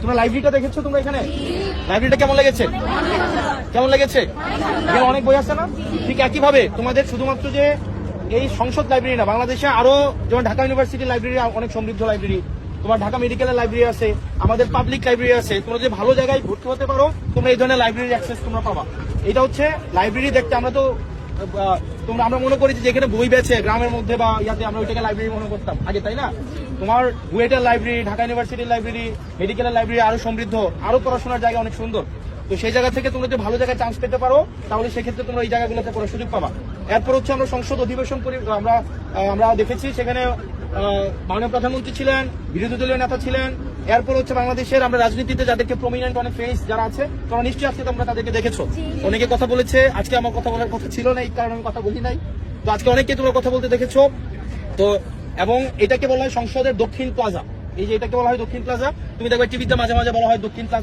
তোমরা লাইব্রেরিটা দেখেছো? তোমরা এখানে লাইব্রেরিটা কেমন লেগেছে? কেমন লেগেছে? এখানে অনেক বই আছে না? ঠিক একইভাবে তোমাদের শুধুমাত্র যে এই সংসদ লাইব্রেরি না, বাংলাদেশে আরো যেমন ঢাকা ইউনিভার্সিটি লাইব্রেরি অনেক সমৃদ্ধ লাইব্রেরি, তোমার ঢাকা মেডিকেলের লাইব্রেরি আছে, আমাদের পাবলিক লাইব্রেরি আছে। তোমরা যে ভালো জায়গায় ভর্তি হতে পারো, তোমরা এই ধরনের লাইব্রেরি অ্যাক্সেস তোমরা পাবা। এটা হচ্ছে লাইব্রেরি দেখতে আমরা তো আমরা মনে করি যে এখানে বই বেচে গ্রামের মধ্যে বা ইয়াতে, আমরা ওইটাকে লাইব্রেরি মনে করতাম আগে, তাই না? তোমার বুয়েটের লাইব্রেরি, ঢাকা ইউনিভার্সিটির লাইব্রেরি, মেডিকেলের লাইব্রেরি আরো সমৃদ্ধ, আরো পড়াশোনার জায়গা অনেক সুন্দর। তো সেই জায়গা থেকে তোমরা যদি ভালো জায়গায় চান্স পেতে পারো, তাহলে সেক্ষেত্রে তোমরা এই জায়গাগুলোতে পড়ার সুযোগ পাবা। এরপর হচ্ছে আমরা সংসদ অধিবেশন করি, আমরা দেখেছি সেখানে মাননীয় প্রধানমন্ত্রী ছিলেন, বিরোধী দলীয় নেতা ছিলেন। এরপর হচ্ছে বাংলাদেশের আমরা রাজনীতিতে যাদেরকে প্রমিনেন্ট অনেক ফেস যারা আছে, তোমরা নিশ্চয়ই আজকে তোমরা তাদেরকে দেখেছো। অনেকে কথা বলেছে, আজকে আমার কথা বলার কথা ছিল না, এই কারণে আমি কথা বলি নাই। তো আজকে অনেকে তোমরা কথা বলতে দেখেছো। তো এবং এটাকে বলা হয় সংসদের দক্ষিণ প্লাজা। এই যে এটাকে বলা হয় দক্ষিণ প্লাজা, তুমি দেখবে টিভিতে মাঝে মাঝে বলা হয় দক্ষিণ প্লাজা।